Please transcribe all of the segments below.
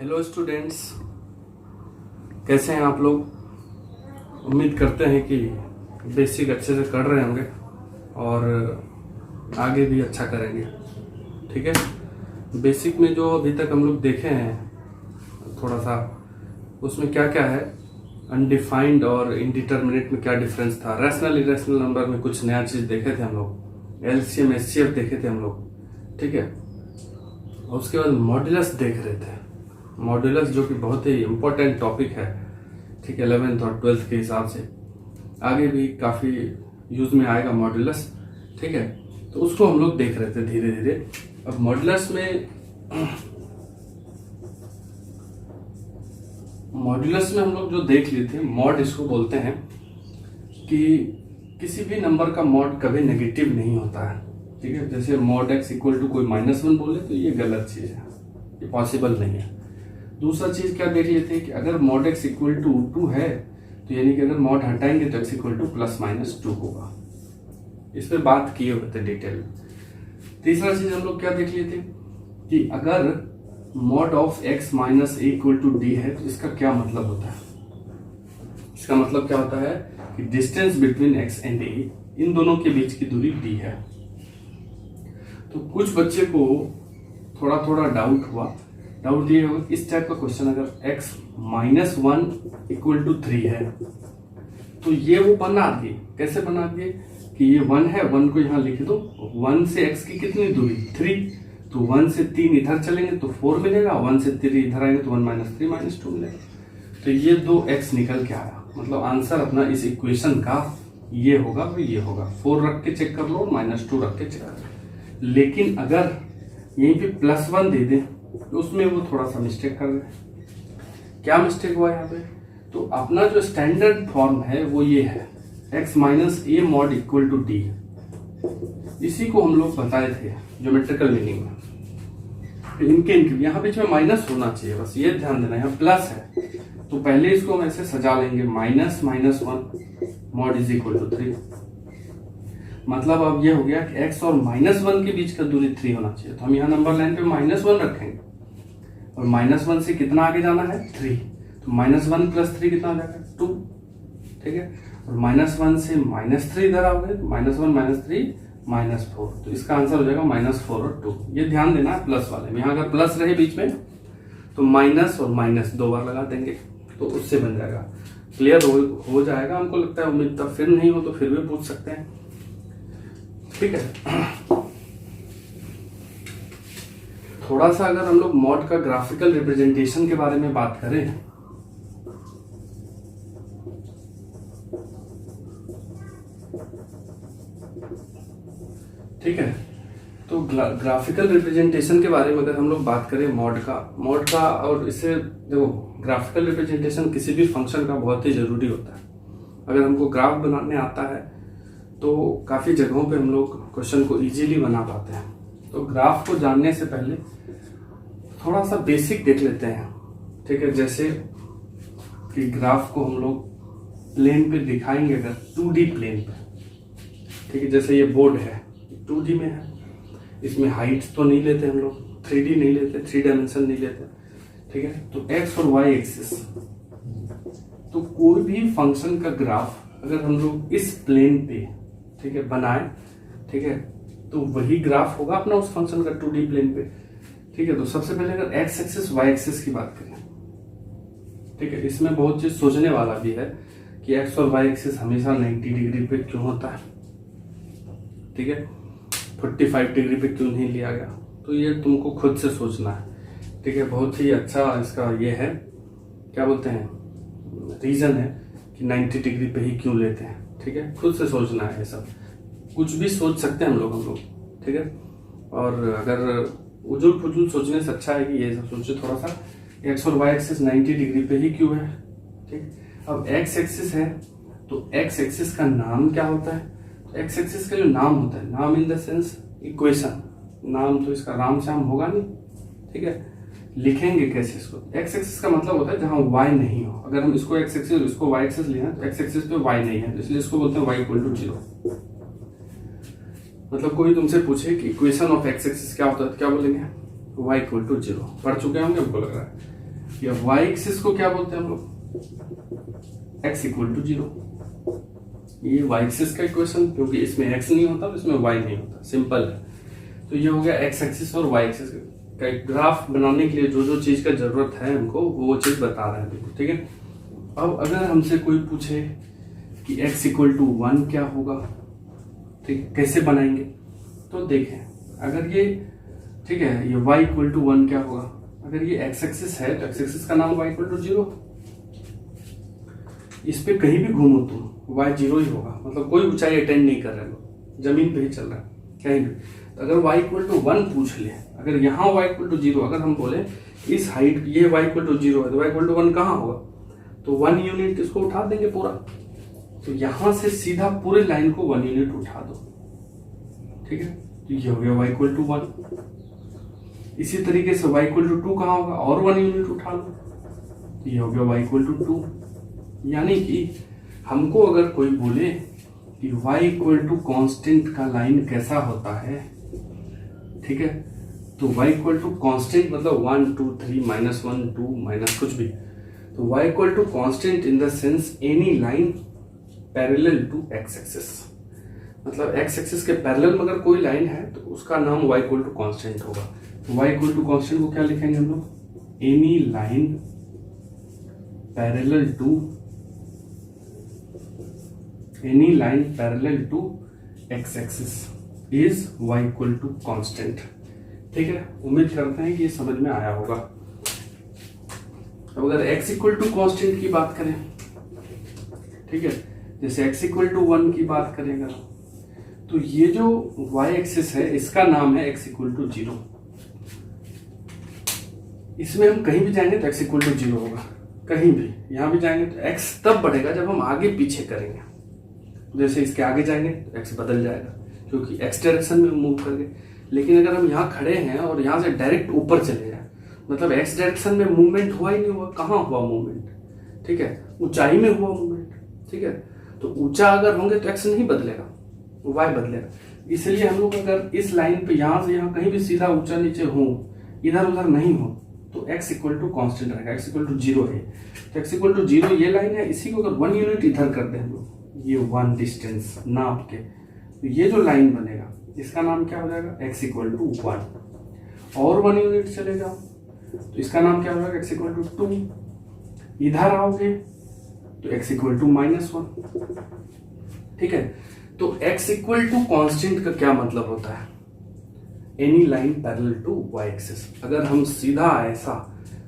Hello students, कैसे हैं आप लोग। उम्मीद करते हैं कि बेसिक अच्छे से कर रहे होंगे और आगे भी अच्छा करेंगे। ठीक है, बेसिक में जो अभी तक हम लोग देखे हैं थोड़ा सा, उसमें क्या क्या है, अनडिफाइंड और इनडिटर्मिनेट में क्या डिफरेंस था, रैशनल इरेशनल नंबर में कुछ नया चीज़ देखे थे हम लोग, एलसीएम एचसीएफ देखे थे हम लोग। ठीक है, और उसके बाद मॉड्यूलस देख रहे थे। मॉड्यूलस जो कि बहुत ही इम्पोर्टेंट टॉपिक है, ठीक है, 11th और 12th के हिसाब से आगे भी काफ़ी यूज में आएगा मॉड्यूलस। ठीक है, तो उसको हम लोग देख रहे थे धीरे धीरे। अब मॉड्यूलस में हम लोग जो देख लिए थे, मॉड इसको बोलते हैं कि किसी भी नंबर का मॉड कभी नेगेटिव नहीं होता है। ठीक है, जैसे मॉड x इक्वल टू कोई -1 बोले तो ये गलत चीज़ है, ये पॉसिबल नहीं है। दूसरा चीज क्या देख लेते हैं कि अगर मॉड x इक्वल टू 2 है तो यानी कि अगर मॉड हटाएंगे तो x इक्वल टू +-2 होगा। इस पर बात किए हुए थे डिटेल में। तीसरा चीज हम लोग क्या देख लेते कि अगर mod of x minus a equal to d है तो इसका क्या मतलब होता है। इसका मतलब क्या होता है कि distance between x and a, इन दोनों के बीच की दूरी d है। तो कुछ बच्चे को थोड़ा थोड़ा डाउट ये होगा, इस टाइप का क्वेश्चन अगर x -1 इक्वल टू 3 है तो ये वो बना दिए। कैसे बना दिए कि ये 1 है, 1 को यहाँ लिख दो, 1 से x की कितनी दूरी 3, तो 1 से 3 इधर चलेंगे तो 4 मिलेगा, 1 से 3 इधर आएंगे तो 1 - 3 - 2 मिलेगा। तो ये 2x निकल के आया, मतलब आंसर अपना इस इक्वेशन का ये होगा और ये होगा। 4 रख के चेक कर लो, -2 रख के चेक कर लो। लेकिन अगर यहीं पे +1 दे दें तो उसमें वो थोड़ा सा मिस्टेक कर रहे। क्या मिस्टेक हुआ यहाँ पे, तो अपना जो स्टैंडर्ड फॉर्म है वो ये है, x - a mod equal to d। इसी को हम लोग बताए थे ज्योमेट्रिकल मीनिंग में। इनके यहाँ बीच में माइनस होना चाहिए, बस ये ध्यान देना। यहाँ प्लस है तो पहले इसको हम ऐसे सजा लेंगे, -1 mod इज इक्वल टू 3। मतलब अब ये हो गया कि x और -1 के बीच का दूरी 3 होना चाहिए। तो हम यहाँ नंबर लाइन पे -1 रखेंगे और -1 से कितना आगे जाना है 3, तो -1 + 3 कितना हो जाएगा 2। ठीक है, और -1 से -3 इधर आओगे तो -1 - 3 -4, तो इसका आंसर हो जाएगा -4 और 2। ये ध्यान देना है प्लस वाले में, यहाँ अगर प्लस रहे बीच में तो माइनस और माइनस 2 बार लगा देंगे तो उससे बन जाएगा। क्लियर हो जाएगा हमको लगता है, उम्मीद तब फिर नहीं हो तो फिर भी पूछ सकते हैं। ठीक है, थोड़ा सा अगर हम लोग मॉड का ग्राफिकल रिप्रेजेंटेशन के बारे में बात करें, ठीक है, तो ग्राफिकल रिप्रेजेंटेशन के बारे में अगर हम लोग बात करें मॉड का, और इससे देखो ग्राफिकल रिप्रेजेंटेशन किसी भी फंक्शन का बहुत ही जरूरी होता है। अगर हमको ग्राफ बनाने आता है तो काफ़ी जगहों पे हम लोग क्वेश्चन को इजीली बना पाते हैं। तो ग्राफ को जानने से पहले थोड़ा सा बेसिक देख लेते हैं। ठीक है, जैसे कि ग्राफ को हम लोग प्लेन पे दिखाएंगे, अगर 2D प्लेन पे। ठीक है, जैसे ये बोर्ड है 2D में है, इसमें हाइट तो नहीं लेते हम लोग, 3D नहीं लेते, 3 डायमेंशन नहीं लेते। ठीक है, तो x और y एक्सिस, तो कोई भी फंक्शन का ग्राफ अगर हम लोग इस प्लेन पे, ठीक है, बनाए, ठीक है, तो वही ग्राफ होगा अपना उस फंक्शन का 2D प्लेन पे। ठीक है, तो सबसे पहले अगर x एक्सिस y एक्सिस की बात करें, ठीक है, इसमें बहुत चीज सोचने वाला भी है कि x और y एक्सिस हमेशा 90 डिग्री पे क्यों होता है। ठीक है, 45 डिग्री पे क्यों नहीं लिया गया, तो ये तुमको खुद से सोचना है। ठीक है, बहुत ही अच्छा इसका ये है, क्या बोलते हैं, रीजन है कि 90 डिग्री पे ही क्यों लेते हैं। ठीक है, खुद से सोचना है, ये सब कुछ भी सोच सकते हैं हम लोग। ठीक है, और अगर उजुल फुजुल सोचने से अच्छा है कि ये सब सोचे थोड़ा सा, x और y एक्सिस 90 डिग्री पे ही क्यों है। ठीक, अब x एक्सिस है तो x एक्सिस का नाम क्या होता है, तो x एक्सिस का जो नाम होता है, नाम इन द सेंस इक्वेशन, नाम तो इसका राम श्याम होगा नहीं। ठीक है, लिखेंगे कैसे इसको, x एक्सिस का मतलब होता है जहां y नहीं हो। अगर हम इसको x एक्सिस और इसको y एक्सिस लेना तो x एक्सिस पे y नहीं है, इसलिए इसको बोलते हैं y इक्वल टू 0। मतलब कोई तुमसे पूछे कि इक्वेशन ऑफ x एक्सिस क्या होता है तो क्या बोलेंगे, y इक्वल टू 0। पढ़ चुके होंगे हमको लग रहा है। या वाई एक्सिस को क्या बोलते हैं हम लोग, एक्स इक्वल टू 0। ये वाई एक्सिस का इक्वेशन, क्योंकि इसमें एक्स नहीं होता तो इसमें वाई नहीं होता, सिंपल है। तो ये हो गया एक्स एक्सिस और वाई एक्सिस का एक ग्राफ बनाने के लिए जो जो चीज का जरूरत है हमको वो चीज बता रहे हैं, ठीक है। अब अगर हमसे कोई पूछे कि x इक्वल टू 1 क्या होगा, ठीक, कैसे बनाएंगे, तो देखें अगर ये, ठीक है, ये y इक्वल टू 1 क्या होगा, अगर ये x एक्सिस है तो x एक्सिस का नाम y इक्वल टू 0। इस पे कहीं भी घूमो तुम y 0 ही होगा, मतलब कोई ऊंचाई अटेंड नहीं कर रहे लोग, जमीन पे ही चल रहा है कहीं भी। तो अगर y इक्वल टू 1 पूछ ले, अगर यहाँ y इक्वल टू 0, अगर हम बोले इस हाइट ये y इक्वल टू 0 है तो y इक्वल टू 1 कहाँ होगा, तो 1 यूनिट इसको उठा देंगे पूरा। तो यहां से सीधा पूरे लाइन को 1 यूनिट उठा दो, ठीक है, तो ये हो गया y इक्वल टू 1। इसी तरीके से y इक्वल टू 2 कहाँ होगा, और 1 यूनिट उठा लो, तो ये हो गया y इक्वल टू 2। यानी कि हमको अगर कोई बोले कि y इक्वल टू कॉन्स्टेंट का लाइन कैसा होता है, ठीक है, तो y इक्वल टू कॉन्स्टेंट मतलब 1 2 3 -1 2 माइनस कुछ भी, तो y equal to constant in the sense any line parallel to x axis, मतलब x एक्सिस के पैरेलल में अगर कोई लाइन है तो उसका नाम y इक्वल टू कॉन्स्टेंट होगा। तो y इक्वल टू कॉन्स्टेंट को क्या लिखेंगे हम लोग, any line parallel to x axis is y equal to constant, ठीक है। उम्मीद करते हैं कि ये समझ में आया होगा। अब अगर x इक्वल टू कॉन्स्टेंट की बात करें, ठीक है, जैसे x इक्वल टू 1 की बात करेंगे तो ये जो y एक्सिस है इसका नाम है x इक्वल टू 0। इसमें हम कहीं भी जाएंगे तो x इक्वल टू 0 होगा, कहीं भी यहां भी जाएंगे तो x तब बढ़ेगा जब हम आगे पीछे करेंगे। जैसे इसके आगे जाएंगे तो x बदल जाएगा क्योंकि x डायरेक्शन में मूव करके। लेकिन अगर हम यहाँ खड़े हैं और यहाँ से डायरेक्ट ऊपर चले जाए, मतलब x डायरेक्शन में मूवमेंट हुआ ही नहीं हुआ, कहाँ हुआ मूवमेंट, ठीक है, ऊंचाई में हुआ मूवमेंट, ठीक है। तो ऊंचा अगर होंगे तो x नहीं बदलेगा, y बदलेगा। इसलिए हम लोग अगर इस लाइन पे यहाँ से यहाँ कहीं भी सीधा ऊंचा नीचे हो, इधर उधर नहीं हो, तो x इक्वल टू कॉन्स्टेंट रहेगा, x इक्वल टू 0 है। तो x इक्वल टू 0 ये लाइन है, इसी को अगर 1 यूनिट इधर कर दे हम लोग, ये 1 डिस्टेंस नाप के, तो ये जो लाइन बनेगा इसका नाम क्या हो जाएगा, x इक्वल टू 1। और 1 यूनिट चले जाओ तो इसका नाम क्या हो जाएगा, x इक्वल टू 2। इधर आओगे तो x इक्वल टू -1, ठीक है। तो x इक्वल टू कॉन्स्टेंट का क्या मतलब होता है, any line parallel to y axis. अगर हम सीधा ऐसा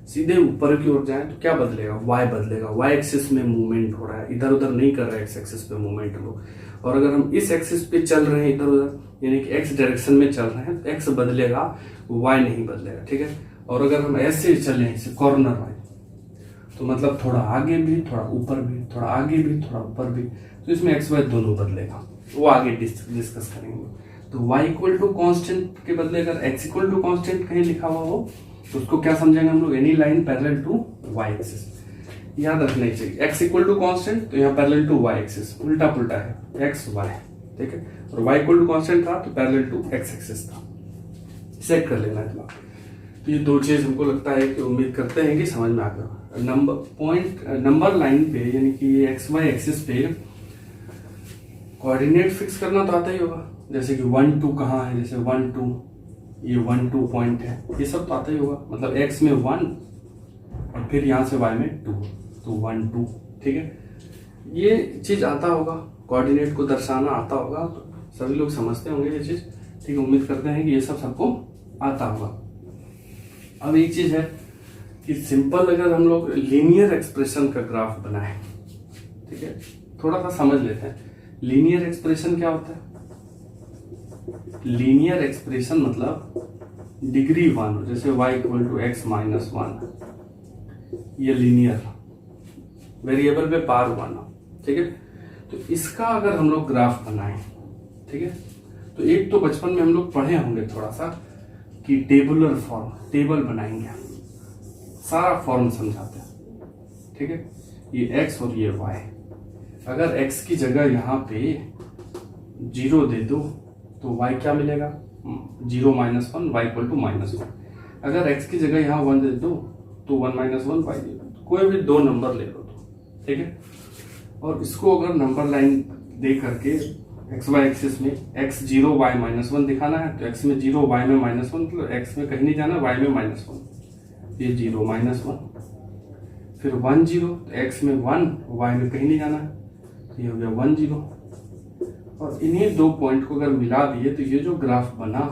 सीधे ऊपर की ओर जाएं तो क्या बदलेगा, y बदलेगा, y एक्सिस में मूवमेंट हो रहा है, इधर उधर नहीं कर रहा है x एक्सिस पे मूवमेंट लोग। और अगर हम इस एक्सिस पे चल रहे हैं इधर उधर, यानी कि x डायरेक्शन में चल रहे हैं, तो x बदलेगा, y नहीं बदलेगा, ठीक है। और अगर हम ऐसे चले इसे कॉर्नर वाइज, तो मतलब थोड़ा आगे भी, थोड़ा ऊपर भी, थोड़ा आगे भी, थोड़ा ऊपर भी, तो इसमें x y दोनों बदलेगा, वो आगे डिस्कस करेंगे। तो y इक्वल टू कॉन्स्टेंट के बदले अगर x इक्वल टू कॉन्स्टेंट कहीं लिखा हुआ हो तो उसको क्या समझेंगे हम लोग, any line parallel to y axis. याद रखना चाहिए x इक्वल टू कॉन्स्टेंट तो यहाँ पैरेलल टू y एक्सिस, उल्टा पुल्टा है x y, ठीक है। और y इक्वल टू कॉन्स्टेंट था तो पैरेलल टू x एक्सिस था, सेट कर लेना है। तो ये दो चीज हमको लगता है कि उम्मीद करते हैं कि समझ में आ गया। नंबर लाइन पे यानी कि एक्स वाई एक्सिस पे कोऑर्डिनेट फिक्स करना तो आता ही होगा, जैसे कि 1 2 कहाँ है, जैसे 1 2 ये 1 2 पॉइंट है, ये सब तो आता ही होगा। मतलब x में 1 और फिर यहाँ से y में 2, तो 1 2, ठीक है, ये चीज आता होगा, कोऑर्डिनेट को दर्शाना आता होगा, तो सभी लोग समझते होंगे ये चीज, ठीक है। उम्मीद करते हैं कि ये सब सबको आता होगा। अब एक चीज है कि सिंपल अगर हम लोग लीनियर एक्सप्रेशन का ग्राफ बनाए, ठीक है, थोड़ा सा समझ लेते हैं लीनियर एक्सप्रेशन क्या होता है। लीनियर एक्सप्रेशन मतलब डिग्री 1, जैसे y equal to x minus 1, ये लीनियर वेरिएबल पे पावर 1, ठीक है। तो इसका अगर हम लोग ग्राफ बनाएं, ठीक है, तो एक तो बचपन में हम लोग पढ़े होंगे थोड़ा सा कि टेबुलर फॉर्म, टेबल बनाएंगे, सारा फॉर्म समझाते हैं, ठीक है। ये x और ये y, अगर x की जगह यहाँ पे 0 दे दो तो y क्या मिलेगा, 0 - 1, y इक्वल टू -1। अगर x की जगह यहाँ 1 दे दो तो 1 - 1 y 0, कोई भी दो नंबर ले लो तो, ठीक है। और इसको अगर नंबर लाइन दे करके एक्स वाई एक्सिस में x0 y -1 दिखाना है तो x में 0 y में -1, मतलब x में कहीं नहीं जाना, y में -1, ये 0 -1, फिर 1 0 तो x में 1 y में कहीं नहीं जाना है, तो ये हो गया 1 0। और इन्हीं दो पॉइंट को अगर मिला दिए तो ये जो ग्राफ बना,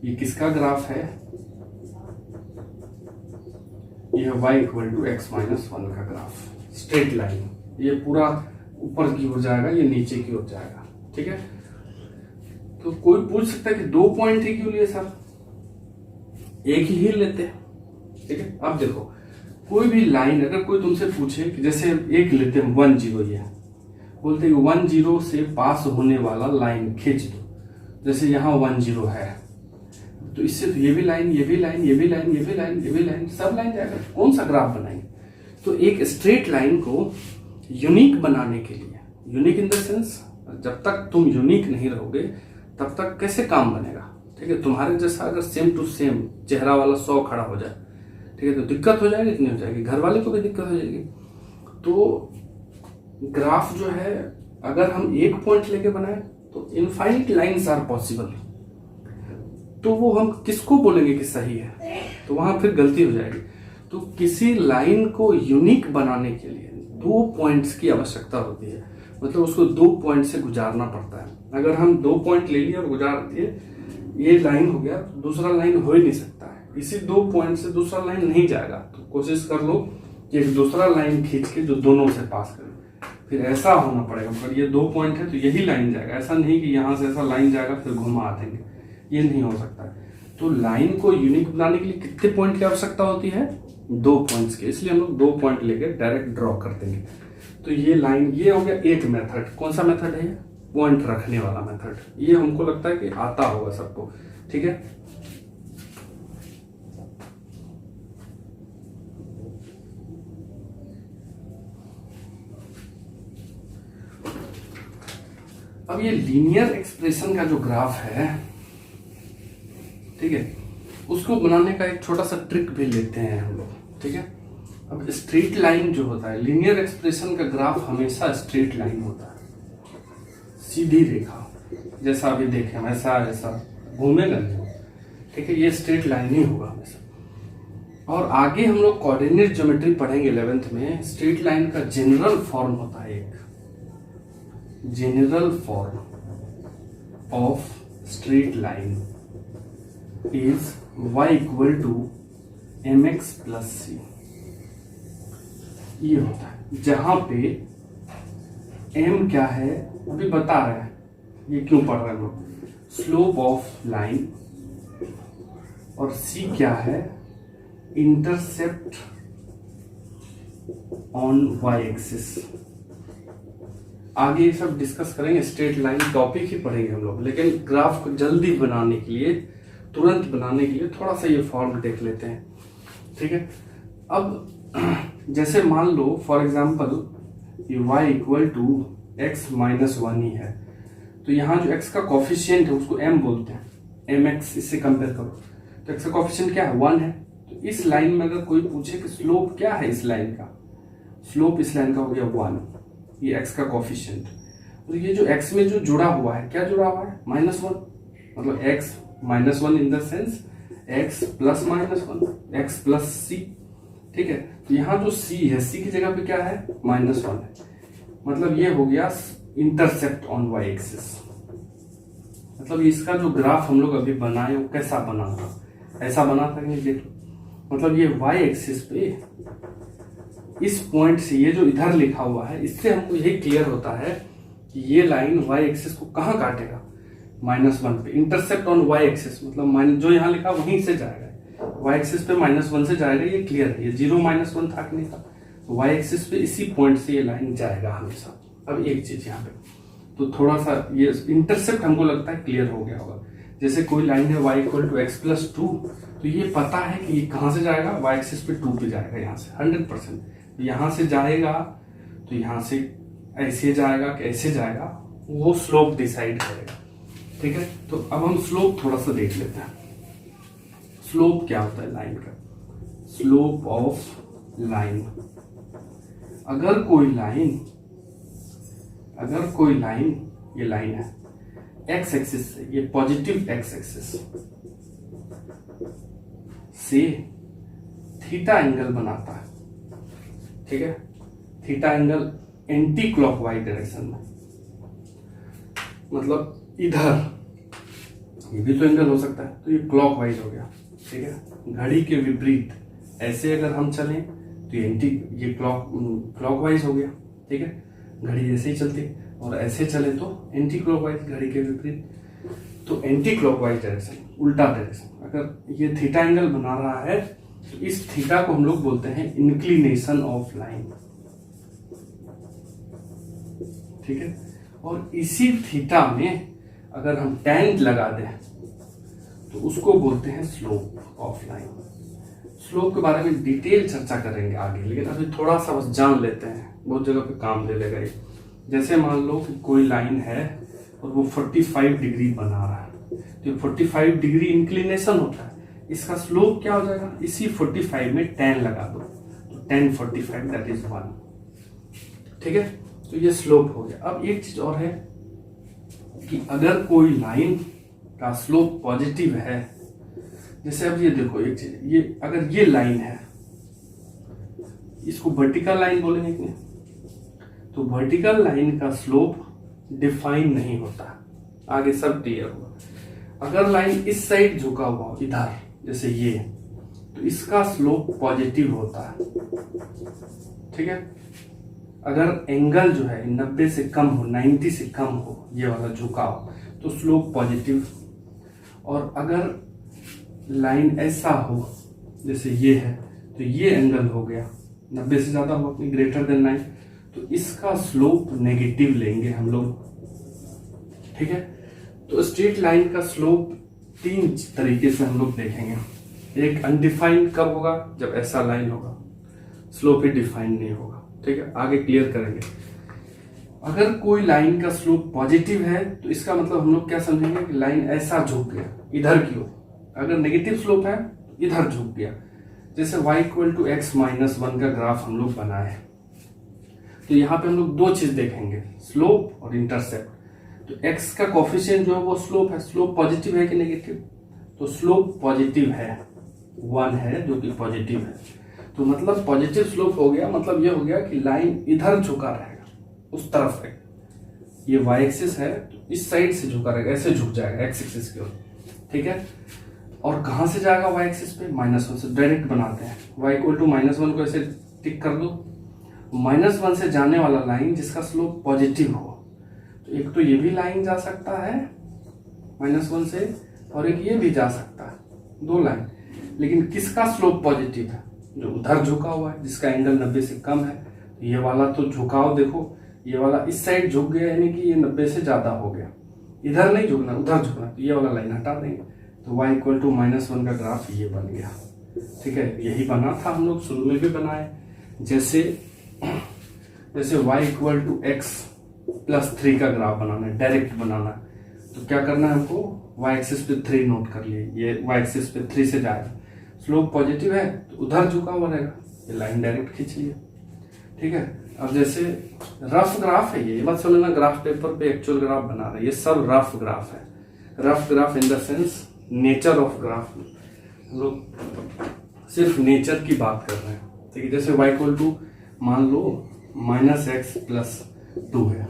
ये किसका ग्राफ है, ये y = x - 1 का ग्राफ, स्ट्रेट लाइन। ये पूरा ऊपर की ओर जाएगा, ये नीचे की ओर जाएगा, ठीक है। तो कोई पूछ सकता है कि दो पॉइंट ही क्यों लिए सर, एक ही लेते हैं, ठीक है। अब देखो कोई भी लाइन अगर कोई तुमसे पूछे कि जैसे एक लेते हैं 1 0, ये बोलते हैं 1 0 से पास होने वाला लाइन खींच दो, जैसे यहाँ 1 0 है तो इससे तो ये भी लाइन, ये भी लाइन, ये भी लाइन, ये भी लाइन, ये भी लाइन, सब लाइन जाएगा, कौन सा ग्राफ बनाएंगे। तो एक स्ट्रेट लाइन को यूनिक बनाने के लिए, यूनिक इन द सेंस जब तक तुम यूनिक नहीं रहोगे तब तक कैसे काम बनेगा, ठीक है। तुम्हारे जैसा अगर सेम टू सेम चेहरा वाला 100 खड़ा हो जाए, ठीक है, तो दिक्कत हो जाएगी, इतनी हो जाएगी, घर वाले को भी दिक्कत हो जाएगी। तो ग्राफ जो है अगर हम एक पॉइंट लेके बनाए तो इनफाइनाइट लाइंस आर पॉसिबल, तो वो हम किसको बोलेंगे कि सही है, तो वहां फिर गलती हो जाएगी। तो किसी लाइन को यूनिक बनाने के लिए दो पॉइंट्स की आवश्यकता होती है, मतलब उसको दो पॉइंट से गुजारना पड़ता है। अगर हम दो पॉइंट ले लिए और गुजार दिए, ये लाइन हो गया, तो दूसरा लाइन हो ही नहीं सकता है, इसी दो पॉइंट से दूसरा लाइन नहीं जाएगा। तो कोशिश कर लो कि एक दूसरा लाइन खींच के जो दोनों से पास करे, फिर ऐसा होना पड़ेगा। अगर ये दो पॉइंट है तो यही लाइन जाएगा, ऐसा नहीं कि यहाँ से ऐसा लाइन जाएगा फिर घुमा देंगे, ये नहीं हो सकता है। तो लाइन को यूनिक बनाने के लिए कितने पॉइंट की आवश्यकता होती है, दो पॉइंट्स के, इसलिए हम लोग दो पॉइंट लेके डायरेक्ट ड्रॉ कर देंगे। तो ये लाइन, ये हो गया एक मेथड। कौन सा मेथड है, पॉइंट रखने वाला मेथड। ये हमको लगता है कि आता होगा सबको, ठीक है। अब ये लीनियर एक्सप्रेशन का जो ग्राफ है, ठीक है, उसको बनाने का एक छोटा सा ट्रिक भी लेते हैं हम लोग, ठीक है। अब स्ट्रेट लाइन जो होता है, लीनियर एक्सप्रेशन का ग्राफ हमेशा स्ट्रेट लाइन होता है, सीधी रेखा, जैसा अभी देखें वैसा ऐसा घूमेगा नहीं, ठीक है, ये स्ट्रेट लाइन ही होगा हमेशा। और आगे हम लोग कोऑर्डिनेट ज्योमेट्री पढ़ेंगे 11th में। स्ट्रेट लाइन का जनरल फॉर्म होता है, एक general form of straight line is y = mx + c। ये होता है जहां पे m क्या है अभी बता रहे हैं, ये क्यों पढ़ रहे हैं हम लोग, स्लोप ऑफ लाइन, और c क्या है, इंटरसेप्ट ऑन y एक्सिस। आगे ये सब डिस्कस करेंगे, स्ट्रेट लाइन टॉपिक ही पढ़ेंगे हम लोग, लेकिन ग्राफ को जल्दी बनाने के लिए, तुरंत बनाने के लिए थोड़ा सा ये फॉर्म देख लेते हैं, ठीक है। अब जैसे मान लो फॉर एग्जांपल ये y = x - 1 ही है, तो यहाँ जो x का कॉफिशिएंट है उसको m बोलते हैं, mx, इससे कंपेयर करो तो x का कॉफिशिएंट क्या है, 1 है। तो इस लाइन में अगर कोई पूछे कि स्लोप क्या है इस लाइन का, स्लोप इस लाइन का हो गया 1, ये x का कॉफिशिएंट। तो ये जो x में जो जुड़ा हुआ है, क्या जुड़ा हुआ है, -1, मतलब x -1 in the sense x + -1, x + c, ठीक है। तो यहाँ जो c है, c की जगह पे क्या है, -1 है, मतलब ये हो गया इंटरसेप्ट ऑन y एक्सिस। मतलब इसका जो ग्राफ हम लोग अभी बनाए वो कैसा बना था, ऐसा बना था कि देख लो, मतलब ये y एक्सिस पे इस पॉइंट से, ये जो इधर लिखा हुआ है, इससे हमको यही क्लियर होता है कि ये लाइन y एक्सिस को कहाँ काटेगा, -1 पे, इंटरसेप्ट ऑन y एक्सिस, मतलब जो यहाँ लिखा वहीं से जाएगा, y एक्सिस पे -1 से जाएगा, ये क्लियर है। ये 0 -1 था कि नहीं था, तो y एक्सिस पे इसी पॉइंट से ये लाइन जाएगा हमेशा। अब एक चीज यहाँ पे तो थोड़ा सा ये इंटरसेप्ट हमको लगता है क्लियर हो गया होगा। जैसे कोई लाइन है y = x + 2, तो ये पता है कि ये कहाँ से जाएगा, y एक्सिस पे 2 पे जाएगा, यहाँ से 100%। यहाँ से जाएगा तो यहाँ से ऐसे जाएगा कि ऐसे जाएगा, वो स्लोप डिसाइड करेगा, ठीक है। तो अब हम स्लोप थोड़ा सा देख लेते हैं। स्लोप क्या होता है लाइन का, स्लोप ऑफ लाइन। अगर कोई लाइन ये लाइन है एक्स एक्सिस से, ये पॉजिटिव एक्स एक्सिस से थीटा एंगल बनाता है, ठीक है, theta angle anti clockwise direction में, मतलब इधर, ये भी तो एंगल हो सकता है, तो ये क्लॉकवाइज हो गया, ठीक है, घड़ी के विपरीत ऐसे अगर हम चलें तो ये क्लॉकवाइज हो गया, ठीक है, घड़ी ऐसे ही चलती, और ऐसे चले तो एंटी क्लॉकवाइज, घड़ी के विपरीत, तो एंटी क्लॉकवाइज डायरेक्शन, उल्टा डायरेक्शन। अगर ये थीटा एंगल बना रहा है तो इस थीटा को हम लोग बोलते हैं इंक्लिनेशन ऑफ लाइन, ठीक है, और इसी थीटा में अगर हम tan लगा दें तो उसको बोलते हैं स्लोप ऑफ लाइन। स्लोप के बारे में डिटेल चर्चा करेंगे आगे, लेकिन अभी थोड़ा सा बस जान लेते हैं, बहुत जगह पे काम दे लेगा ये। जैसे मान लो कि कोई लाइन है और वो 45 डिग्री बना रहा है, तो 45 डिग्री इंक्लिनेशन होता है, इसका स्लोप क्या हो जाएगा, इसी 45 में tan लगा दो, तो tan 45 दैट इज 1, ठीक है, तो ये स्लोप हो गया। अब एक चीज और है कि अगर कोई लाइन का स्लोप पॉजिटिव है, जैसे अब ये देखो एक चीज, ये अगर ये लाइन है, इसको वर्टिकल लाइन बोलेंगे कि नहीं, तो वर्टिकल लाइन का स्लोप डिफाइन नहीं होता, आगे सब क्लियर होगा। अगर लाइन इस साइड झुका हुआ हो इधर, जैसे ये, तो इसका स्लोप पॉजिटिव होता है, ठीक है। अगर एंगल जो है 90 से कम हो, 90 से कम हो, ये वाला झुकाव, तो स्लोप पॉजिटिव। और अगर लाइन ऐसा हो जैसे ये है, तो ये एंगल हो गया 90 से ज्यादा हो, अपनी ग्रेटर देन 9, तो इसका स्लोप नेगेटिव लेंगे हम लोग, ठीक है। तो स्ट्रेट लाइन का स्लोप 3 तरीके से हम लोग देखेंगे। एक अनडिफाइंड कब होगा, जब ऐसा लाइन होगा, स्लोप ही डिफाइंड नहीं होगा, ठीक है, आगे क्लियर करेंगे। अगर कोई लाइन का स्लोप पॉजिटिव है तो इसका मतलब हम लोग क्या समझेंगे कि लाइन ऐसा झुक गया इधर की ओर। अगर नेगेटिव स्लोप है तो इधर झुक गया, जैसे y = x-1 का ग्राफ हम लोग बनाए, तो यहाँ पे हम लोग 2 चीज देखेंगे, स्लोप और इंटरसेप्ट। तो x का कोफिशिएंट जो है वो स्लोप है, स्लोप पॉजिटिव है कि नेगेटिव, तो स्लोप पॉजिटिव है, 1 है जो कि पॉजिटिव है, तो मतलब पॉजिटिव स्लोप हो गया, मतलब ये हो गया कि लाइन इधर झुका रहेगा, उस तरफ है, ये y एक्सिस है तो इस साइड से झुका रहेगा, ऐसे झुक जाएगा x एक्सिस की ओर, ठीक है। और कहां से जाएगा y एक्सिस पे, -1 से, डायरेक्ट बनाते हैं, y = -1 को ऐसे टिक कर दो। -1 से जाने वाला लाइन जिसका स्लोप पॉजिटिव हो, तो एक तो ये भी लाइन जा सकता है -1 से, और एक ये भी जा सकता है, 2 लाइन, लेकिन किसका स्लोप पॉजिटिव है, जो उधर झुका हुआ है, जिसका एंगल 90 से कम है। ये वाला तो झुकाव देखो, ये वाला इस साइड झुक गया, यानी कि ये 90 से ज्यादा हो गया, इधर नहीं झुकना, उधर झुकना, तो ये वाला लाइन हटा देंगे, तो y = -1 का ग्राफ ये बन गया, ठीक है। यही बना था, हम लोग शुरू में भी बनाए, जैसे y = x+3 का ग्राफ बनाना है, डायरेक्ट बनाना है, तो क्या करना है हमको, y एक्सिस पे 3 नोट कर लिए, ये y एक्सिस पे 3 से जाएगा, स्लोप पॉजिटिव है तो उधर झुका हुआ रहेगा, ये लाइन डायरेक्ट खींच लिया, ठीक है। अब जैसे रफ ग्राफ है, ये मत समझना ग्राफ पेपर पे एक्चुअल ग्राफ बना रहे हैं, ये सब रफ ग्राफ है, rough graph in the sense nature of graph, हम लोग सिर्फ नेचर की बात कर रहे हैं, ठीक है। जैसे y = मान लो -x+2 है,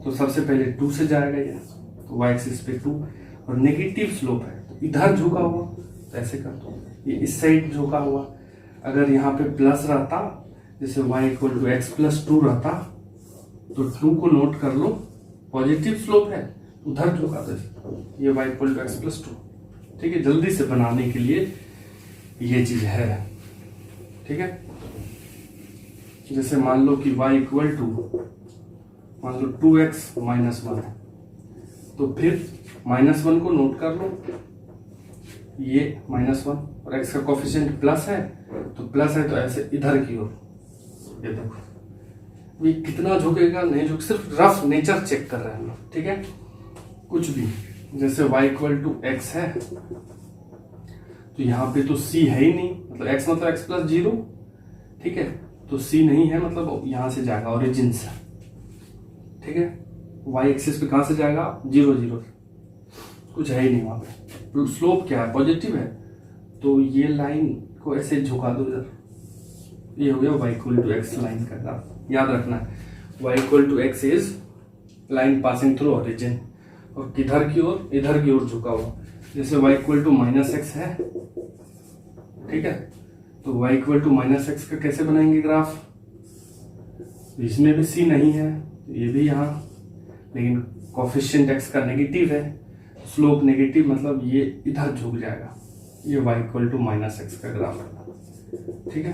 तो सबसे पहले 2 से जाएगा ये, तो y एक्सिस पे 2, और नेगेटिव स्लोप है तो इधर झुका हुआ, तो ऐसे कर दो, ये इस साइड झुका हुआ। अगर यहाँ पे प्लस रहता, जैसे y = x+2 रहता, तो 2 को नोट कर लो, पॉजिटिव स्लोप है, उधर झुका दो, ये y = x+2, ठीक है, जल्दी से बनाने के लिए ये चीज है, ठीक है। जैसे मान लो कि y = मान लो 2x-1, तो फिर -1 को नोट कर लो, ये -1, और x का कोफिशिएंट प्लस है, तो प्लस है तो ऐसे इधर की ओर, ये देखो ये कितना झुकेगा, नहीं झुक, सिर्फ रफ नेचर चेक कर रहे हैं हम लोग, ठीक है। कुछ भी, जैसे y = x है, तो यहाँ पे तो c है ही नहीं, मतलब x मतलब x प्लस 0, ठीक है। तो c नहीं है, मतलब यहाँ से जाएगा ओरिजिन से, ठीक है। y एक्सिस पे कहाँ से जाएगा, 0 0, कुछ है ही नहीं वहाँ पे। स्लोप क्या है, पॉजिटिव है, तो ये लाइन को ऐसे झुका दो इधर, ये हो गया y equal to x line का ग्राफ। याद रखना है y equal to x is line passing through origin, और किधर की ओर, इधर की ओर झुका हुआ। जैसे y equal to minus x है, ठीक है, तो y equal to minus x का कैसे बनाएंगे ग्राफ, इसमें भी c नहीं है, ये भी यहाँ, लेकिन कोफिशिएंट x का नेगेटिव है, स्लोप नेगेटिव, मतलब ये इधर झुक जाएगा। ये y equal to minus x का ग्राफ है, ठीक है।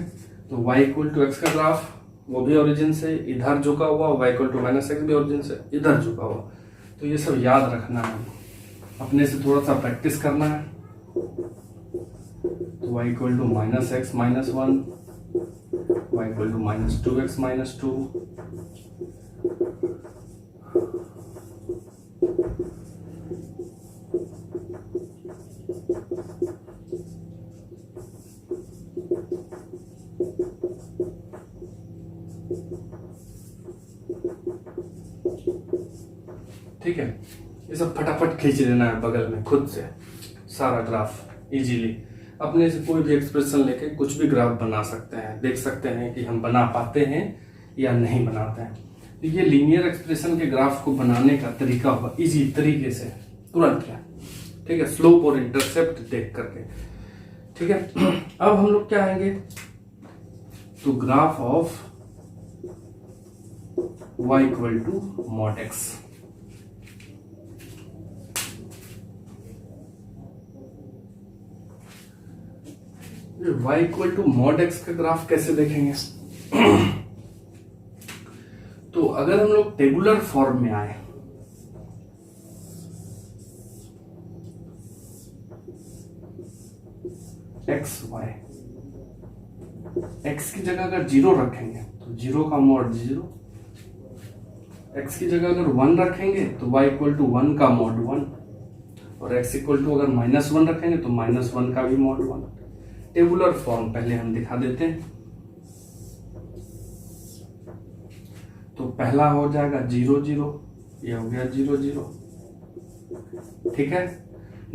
तो y इक्वल टू एक्स का ग्राफ, वो भी ओरिजिन से इधर झुका हुआ, y equal to minus x भी ओरिजिन से इधर झुका हुआ। तो ये सब याद रखना है, अपने से थोड़ा सा प्रैक्टिस करना है। तो y equal to minus x minus 1, y equal to minus 2x minus 2, ठीक है। ये सब फटाफट खींच लेना है बगल में खुद से, सारा ग्राफ इजीली। अपने से कोई भी एक्सप्रेशन लेके कुछ भी ग्राफ बना सकते हैं, देख सकते हैं कि हम बना पाते हैं या नहीं बनाते हैं। तो ये लीनियर एक्सप्रेशन के ग्राफ को बनाने का तरीका होगा इजी तरीके से, तुरंत है, ठीक है, स्लोप और इंटरसेप्ट देख करके, ठीक है। अब हम लोग क्या आएंगे, तो graph of y equal to mod x। y equal to mod x का ग्राफ कैसे देखेंगे तो अगर हम लोग टेबुलर फॉर्म में आए, x y, x की जगह अगर 0 रखेंगे तो 0 का मॉड 0, x की जगह अगर 1 रखेंगे तो y इक्वल टू 1 का मॉड 1, और x इक्वल टू अगर माइनस 1 रखेंगे तो माइनस 1 का भी मॉड 1। टेबुलर फॉर्म पहले हम दिखा देते हैं। तो पहला हो जाएगा 0 0, ये हो गया 0 0, ठीक है।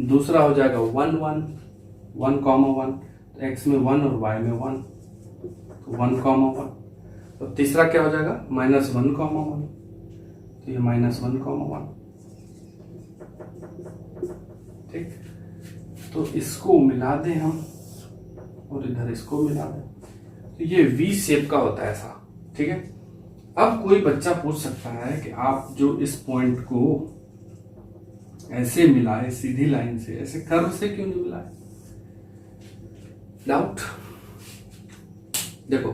दूसरा हो जाएगा 1 1, 1 कॉमा 1, तो x में 1 और y में 1, तो 1 कॉमा 1। तो तीसरा क्या हो जाएगा, माइनस 1 कॉमा 1, तो ये माइनस 1 कॉमा 1, ठीक। तो इसको मिला दें हम, और इधर इसको मिला दें, तो ये वी शेप का होता है ऐसा, ठीक है। अब कोई बच्चा पूछ सकता है कि आप जो इस पॉइंट को ऐसे मिलाए सीधी लाइन से, ऐसे कर्व से क्यों नहीं मिलाए, डाउट। देखो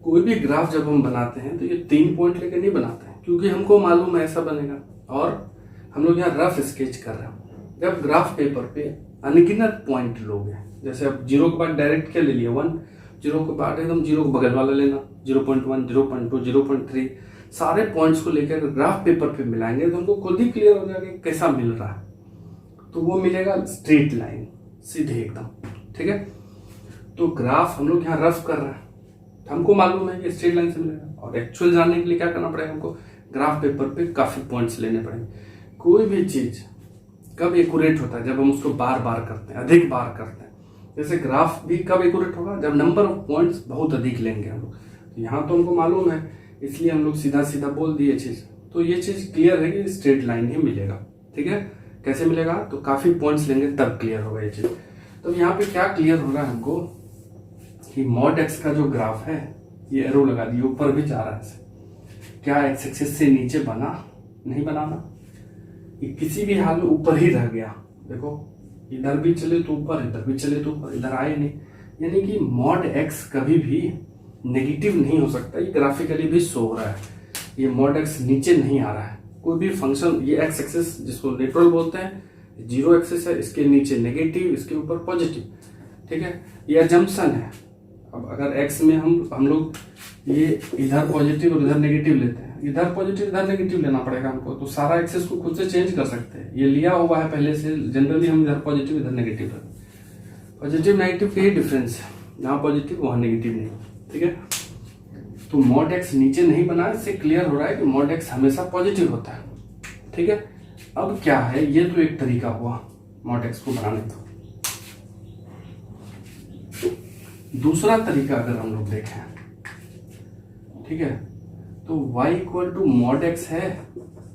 कोई भी ग्राफ जब हम बनाते हैं तो ये 3 पॉइंट लेकर नहीं बनाते हैं, क्योंकि हमको मालूम है ऐसा बनेगा, और हम लोग यहाँ रफ स्केच कर रहे हैं। जब ग्राफ पेपर पे अनगिनत पॉइंट लोगे, जैसे अब 0 के बाद डायरेक्ट क्या ले लिया 1, 0 के बाद एकदम 0 को बगल वाला लेना, 0.1 0.2 0.3, सारे पॉइंट्स को लेकर ग्राफ पेपर पे मिलाएंगे तो हमको खुद ही क्लियर हो जाएगा कैसा मिल रहा है। तो वो मिलेगा स्ट्रेट लाइन, सीधे एकदम, ठीक है। तो ग्राफ हम लोग यहाँ रफ कर रहे हैं, हमको मालूम है कि स्ट्रेट लाइन से मिलेगा, और एक्चुअल जानने के लिए क्या करना पड़ेगा, हमको ग्राफ पेपर पे काफी पॉइंट्स लेने पड़ेंगे। कोई भी चीज कब एक्यूरेट होता है, जब हम उसको बार बार करते हैं, अधिक बार करते हैं। जैसे ग्राफ भी कब एक्यूरेट होगा, जब नंबर ऑफ पॉइंट्स बहुत अधिक लेंगे हम लोग। तो यहाँ तो हमको मालूम है, इसलिए हम लोग सीधा सीधा बोल दिए चीज। तो ये चीज क्लियर है कि स्ट्रेट लाइन ही मिलेगा, ठीक है। कैसे मिलेगा, तो काफी पॉइंट्स लेंगे तब क्लियर होगा ये चीज। तो यहाँ पे क्या क्लियर हो रहा है हमको कि मॉड एक्स का जो ग्राफ है, ये एरो लगा दिए, ऊपर भी जा रहा है ऐसे। क्या एक्स एक्सिस से नीचे बना, नहीं बनाना, ये किसी भी हाल में ऊपर ही रह गया। देखो इधर भी चले तो ऊपर, इधर भी चले तो ऊपर, इधर आए नहीं। यानी कि मॉड एक्स कभी भी नेगेटिव नहीं हो सकता। ये ग्राफिकली भी शो हो रहा है, ये मॉड एक्स नीचे नहीं आ रहा है। कोई भी फंक्शन, ये एक्स एक्सिस जिसको नेटरल बोलते हैं, 0 एक्सिस है, इसके नीचे नेगेटिव, इसके ऊपर पॉजिटिव, ठीक है। ये अजम्पशन है। अब अगर एक्स में हम लोग ये इधर पॉजिटिव और इधर नेगेटिव लेते हैं, इधर पॉजिटिव इधर नेगेटिव लेना पड़ेगा हमको। तो सारा एक्सेस को खुद से चेंज कर सकते हैं, ये लिया हुआ है पहले से, जनरली हम इधर पॉजिटिव इधर नेगेटिव रखते। पॉजिटिव नेगेटिव का ही डिफरेंस है, जहाँ पॉजिटिव वहाँ नेगेटिव नहीं, ठीक है। तो मॉड एक्स नीचे नहीं बना, इससे क्लियर हो रहा है कि मॉड एक्स हमेशा पॉजिटिव होता है, ठीक है। अब क्या है, ये तो एक तरीका हुआ मॉड एक्स को बनाने का। दूसरा तरीका अगर हम लोग देखें, ठीक है, तो y equal to mod x है,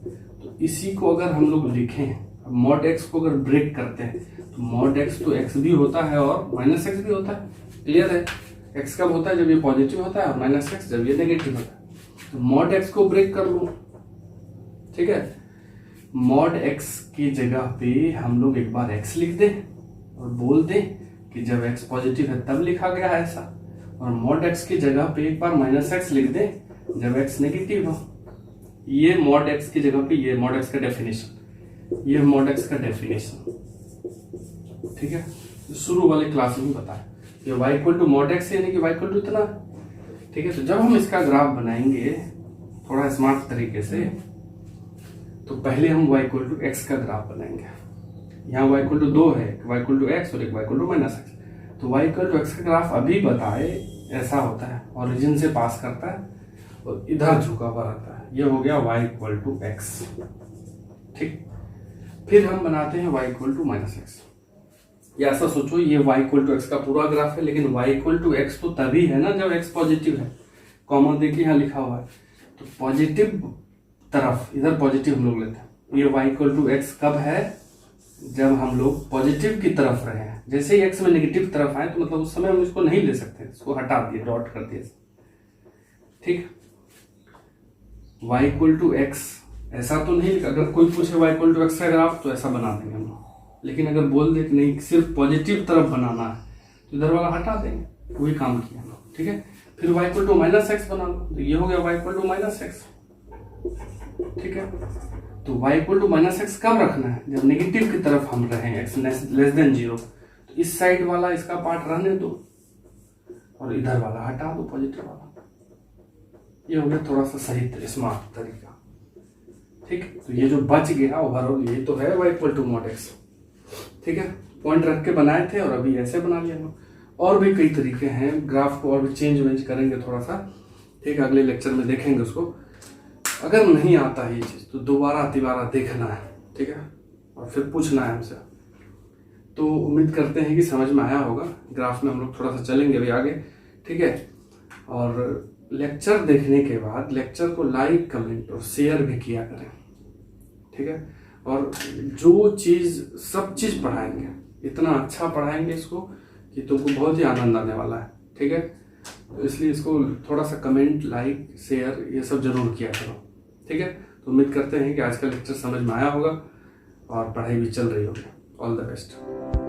तो इसी को अगर हम लोग लिखें, मॉड एक्स को अगर ब्रेक करते हैं तो मॉड एक्स तो x भी होता है और माइनस एक्स भी होता है, क्लियर है। x कब होता है, जब ये पॉजिटिव होता है, और माइनस एक्स जब ये नेगेटिव होता है। तो मॉड एक्स को ब्रेक कर लूं, ठीक है। मॉड x की जगह पे हम लोग एक बार x लिख दें और बोल दें कि जब x पॉजिटिव है तब लिखा गया है ऐसा, और मॉड x की जगह पे एक बार माइनस एक्स लिख दें जब x नेगेटिव हो। ये मॉड x की जगह पे ये मॉड x का डेफिनेशन, ये मॉड x का डेफिनेशन, ठीक है। शुरू वाले क्लास में बताया ये y equal to mod x यानी कि y इक्वल टू इतना, ठीक है। तो जब हम इसका ग्राफ बनाएंगे थोड़ा स्मार्ट तरीके से, तो पहले हम y इक्वल टू x का ग्राफ बनाएंगे। यहाँ y इक्वल टू 2 है, y इक्वल टू x और एक y equal to minus x. तो y इक्वल टू x का ग्राफ अभी बताए ऐसा होता है, ओरिजिन से पास करता है और इधर झुका हुआ रहता है। ये हो गया y इक्वल टू x, ठीक। फिर हम बनाते हैं y equal to minus x. या ऐसा सोचो ये y इक्वल टू x का पूरा ग्राफ है, लेकिन y इक्वल टू x तो तभी है ना जब x पॉजिटिव है। कॉमन देखिए यहाँ लिखा हुआ है, तो पॉजिटिव तरफ इधर पॉजिटिव हम लोग लेते हैं। ये y इक्वल टू x कब है, जब हम लोग पॉजिटिव की तरफ रहे हैं। जैसे ही x में नेगेटिव तरफ आए तो मतलब उस समय हम इसको नहीं ले सकते, इसको हटा दिए, डॉट कर दिए, ठीक। y इक्वल टू x ऐसा तो नहीं, अगर कोई पूछे y इक्वल टू x का ग्राफ तो ऐसा बना देंगे हम लोग, लेकिन अगर बोल दे कि नहीं सिर्फ पॉजिटिव तरफ बनाना है तो इधर वाला हटा देंगे, वही काम किया हम लोग, ठीक है। फिर y equal to minus x बना लो, तो ये हो गया y equal to minus x, ठीक है। तो y equal to minus x कब रखना है, जब नेगेटिव की तरफ हम रहे, x लेस देन 0। तो इस साइड वाला इसका पार्ट रहने दो और इधर वाला हटा दो, पॉजिटिव वाला। ये हो गया थोड़ा सा सही स्मार्ट तरीका, ठीक। तो ये जो बच गया ओवरऑल ये तो है y equal to mod x, ठीक है। पॉइंट रख के बनाए थे और अभी ऐसे बना लिया हम लोग। और भी कई तरीके हैं, ग्राफ को और भी चेंज वेंज करेंगे थोड़ा सा, ठीक है। अगले लेक्चर में देखेंगे उसको। अगर नहीं आता है ये चीज़ तो दोबारा तिबारा देखना है, ठीक है, और फिर पूछना है हमसे। तो उम्मीद करते हैं कि समझ में आया होगा। ग्राफ में हम लोग थोड़ा सा चलेंगे अभी आगे, ठीक है। और लेक्चर देखने के बाद लेक्चर को लाइक, कमेंट और शेयर भी किया करें, ठीक है। और जो चीज़ सब चीज़ पढ़ाएंगे, इतना अच्छा पढ़ाएंगे इसको कि तुमको बहुत ही आनंद आने वाला है, ठीक है। तो इसलिए इसको थोड़ा सा कमेंट, लाइक, शेयर ये सब जरूर किया करो, ठीक है। तो उम्मीद करते हैं कि आज का लेक्चर समझ में आया होगा और पढ़ाई भी चल रही होगी। All the best.